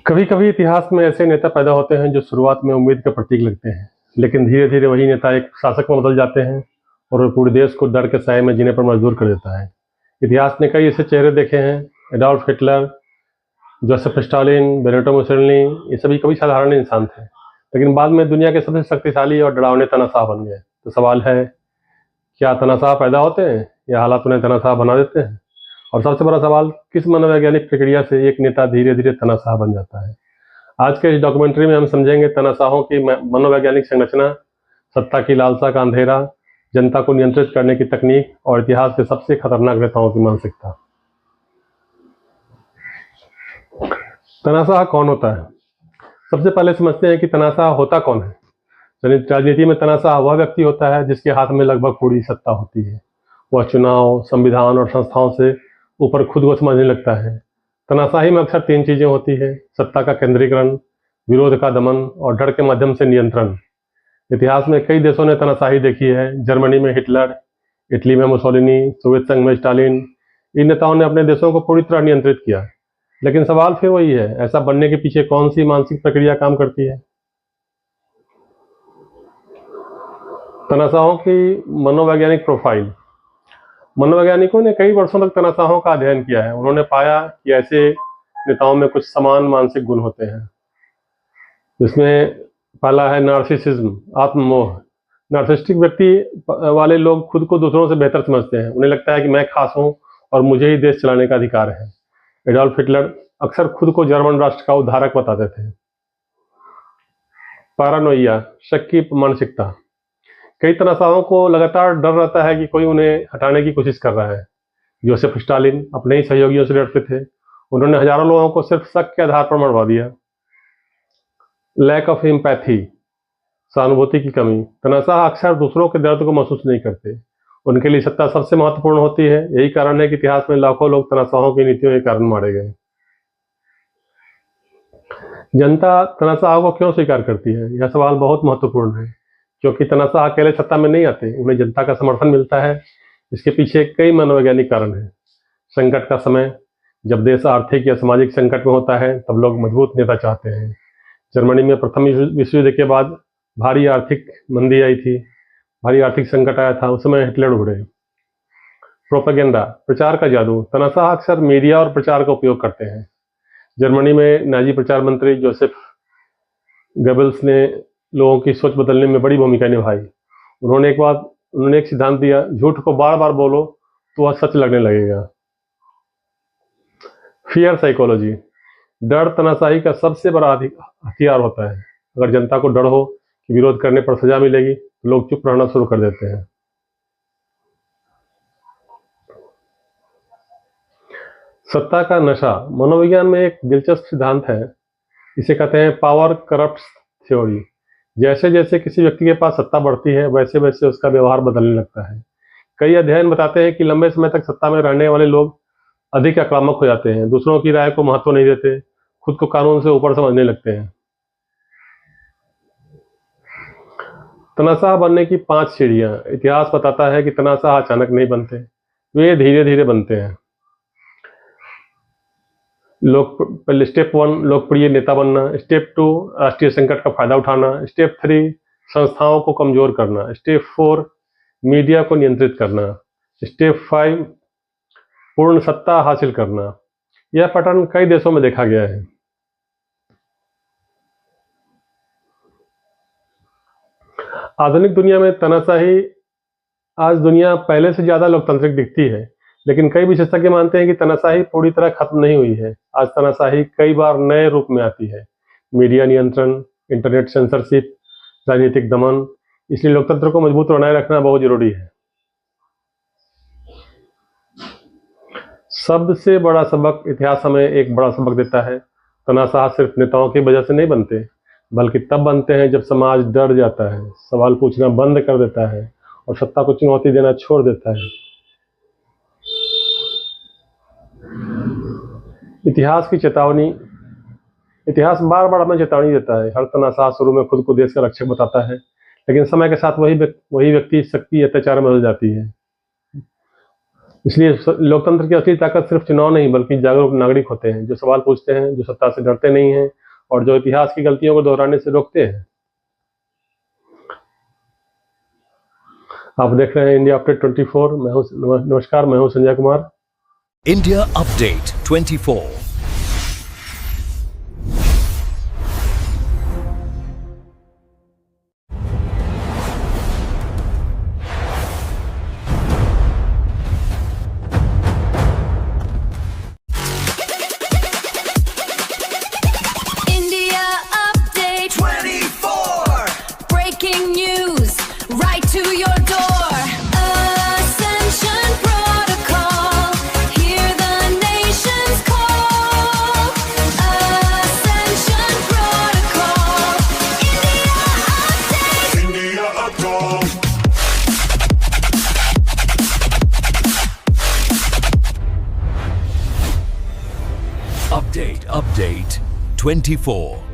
कभी कभी इतिहास में ऐसे नेता पैदा होते हैं जो शुरुआत में उम्मीद के प्रतीक लगते हैं, लेकिन धीरे धीरे वही नेता एक शासक में बदल जाते हैं और वो पूरे देश को डर के साए में जीने पर मजबूर कर देता है। इतिहास ने कई ऐसे चेहरे देखे हैं। Adolf Hitler, Joseph Stalin, Benito Mussolini, ये सभी कभी साधारण इंसान थे, लेकिन बाद में दुनिया के सबसे शक्तिशाली और डरावने तानाशाह बन गए। तो सवाल है, क्या तानाशाह पैदा होते हैं या हालात उन्हें तानाशाह बना देते हैं? और सबसे बड़ा सवाल, किस मनोवैज्ञानिक प्रक्रिया से एक नेता धीरे धीरे तानाशाह बन जाता है? आज के इस डॉक्यूमेंट्री में हम समझेंगे तानाशाहों की मनोवैज्ञानिक संरचना, सत्ता की लालसा का अंधेरा, जनता को नियंत्रित करने की तकनीक और इतिहास के सबसे खतरनाक नेताओं की मानसिकता। तानाशाह कौन होता है? सबसे पहले समझते हैं कि तानाशाह होता कौन है। राजनीति में तानाशाह वह व्यक्ति होता है जिसके हाथ में लगभग पूरी सत्ता होती है। वह चुनाव, संविधान और संस्थाओं से ऊपर खुद को समझने लगता है। तानाशाही में अक्सर तीन चीजें होती है: सत्ता का केंद्रीकरण, विरोध का दमन और डर के माध्यम से नियंत्रण। इतिहास में कई देशों ने तानाशाही देखी है। जर्मनी में हिटलर, इटली में मुसोलिनी, सोवियत संघ में स्टालिन। इन नेताओं ने अपने देशों को पूरी तरह नियंत्रित किया। लेकिन सवाल फिर वही है, ऐसा बनने के पीछे कौन सी मानसिक प्रक्रिया काम करती है? तानाशाहों की मनोवैज्ञानिक प्रोफाइल। मनोवैज्ञानिकों ने कई वर्षों तक तानाशाहों का अध्ययन किया है। उन्होंने पाया कि ऐसे नेताओं में कुछ समान मानसिक गुण होते हैं, जिसमें पहला है नार्सिसिज्म, आत्ममोह। नार्सिस्टिक व्यक्ति वाले लोग खुद को दूसरों से बेहतर समझते हैं। उन्हें लगता है कि मैं खास हूं और मुझे ही देश चलाने का अधिकार है। एडोल्फ हिटलर अक्सर खुद को जर्मन राष्ट्र का उद्धारक बताते थे। पैरानोइया, शक की मानसिकता। कई तानाशाहों को लगातार डर रहता है कि कोई उन्हें हटाने की कोशिश कर रहा है। जोसेफ स्टालिन अपने ही सहयोगियों से डरते थे। उन्होंने हजारों लोगों को सिर्फ शक के आधार पर मरवा दिया। लैक ऑफ एम्पैथी, सहानुभूति की कमी। तानाशाह अक्सर दूसरों के दर्द को महसूस नहीं करते। उनके लिए सत्ता सबसे महत्वपूर्ण होती है। यही कारण है कि इतिहास में लाखों लोग तानाशाहों की नीतियों के कारण मारे गए। जनता तानाशाह को क्यों स्वीकार करती है? यह सवाल बहुत महत्वपूर्ण है, क्योंकि तानाशाह अकेले सत्ता में नहीं आते, उन्हें जनता का समर्थन मिलता है। इसके पीछे कई मनोवैज्ञानिक कारण हैं। संकट का समय, जब देश आर्थिक या सामाजिक संकट में होता है तब लोग मजबूत नेता चाहते हैं। जर्मनी में प्रथम विश्व युद्ध के बाद भारी आर्थिक मंदी आई थी, भारी आर्थिक संकट आया था, उस समय हिटलर उभरे। प्रोपेगेंडा, प्रचार का जादू। तानाशाह अक्सर मीडिया और प्रचार का उपयोग करते हैं। जर्मनी में नाजी प्रचार मंत्री जोसेफ गोेबल्स ने लोगों की सोच बदलने में बड़ी भूमिका निभाई। उन्होंने एक सिद्धांत दिया, झूठ को बार बार बोलो तो वह सच लगने लगेगा। फियर साइकोलॉजी, डर तानाशाही का सबसे बड़ा हथियार होता है। अगर जनता को डर हो कि विरोध करने पर सजा मिलेगी तो लोग चुप रहना शुरू कर देते हैं। सत्ता का नशा। मनोविज्ञान में एक दिलचस्प सिद्धांत है, इसे कहते हैं पावर करप्ट्स थ्योरी। जैसे जैसे किसी व्यक्ति के पास सत्ता बढ़ती है, वैसे वैसे उसका व्यवहार बदलने लगता है। कई अध्ययन बताते हैं कि लंबे समय तक सत्ता में रहने वाले लोग अधिक आक्रामक हो जाते हैं, दूसरों की राय को महत्व नहीं देते, खुद को कानून से ऊपर समझने लगते हैं। तानाशाह बनने की 5 सीढ़ियां। इतिहास बताता है कि तानाशाह अचानक नहीं बनते, वे धीरे धीरे बनते हैं। स्टेप 1, लोकप्रिय नेता बनना। स्टेप 2, राष्ट्रीय संकट का फायदा उठाना। स्टेप 3, संस्थाओं को कमजोर करना। स्टेप 4, मीडिया को नियंत्रित करना। स्टेप 5, पूर्ण सत्ता हासिल करना। यह पैटर्न कई देशों में देखा गया है। आधुनिक दुनिया में तानाशाही, आज दुनिया पहले से ज्यादा लोकतांत्रिक दिखती है, लेकिन कई विशेषज्ञ मानते हैं कि तानाशाही पूरी तरह खत्म नहीं हुई है। आज तानाशाही कई बार नए रूप में आती है। मीडिया नियंत्रण, इंटरनेट सेंसरशिप, राजनीतिक दमन। इसलिए लोकतंत्र को मजबूत बनाए रखना बहुत जरूरी है। सबसे बड़ा सबक, इतिहास हमें एक बड़ा सबक देता है। तानाशाह सिर्फ नेताओं की वजह से नहीं बनते, बल्कि तब बनते हैं जब समाज डर जाता है, सवाल पूछना बंद कर देता है और सत्ता को चुनौती देना छोड़ देता है। इतिहास की चेतावनी। इतिहास बार बार हमें चेतावनी देता है। हर तानाशाह शुरू में खुद को देश का रक्षक बताता है, लेकिन समय के साथ वही व्यक्ति शक्ति अत्याचार में बदल जाती है। इसलिए लोकतंत्र की असली ताकत सिर्फ चुनाव नहीं बल्कि जागरूक नागरिक होते हैं, जो सवाल पूछते हैं, जो सत्ता से डरते नहीं हैं और जो इतिहास की गलतियों को दोहराने से रोकते हैं। आप देख रहे हैं इंडिया अपडेट 24। नमस्कार, मैं हूं Sanjay Kumar. India update 24। India Update 24. Breaking news right to your door. Ascension Protocol. Hear the nation's call. Ascension Protocol. India Update. Update 24।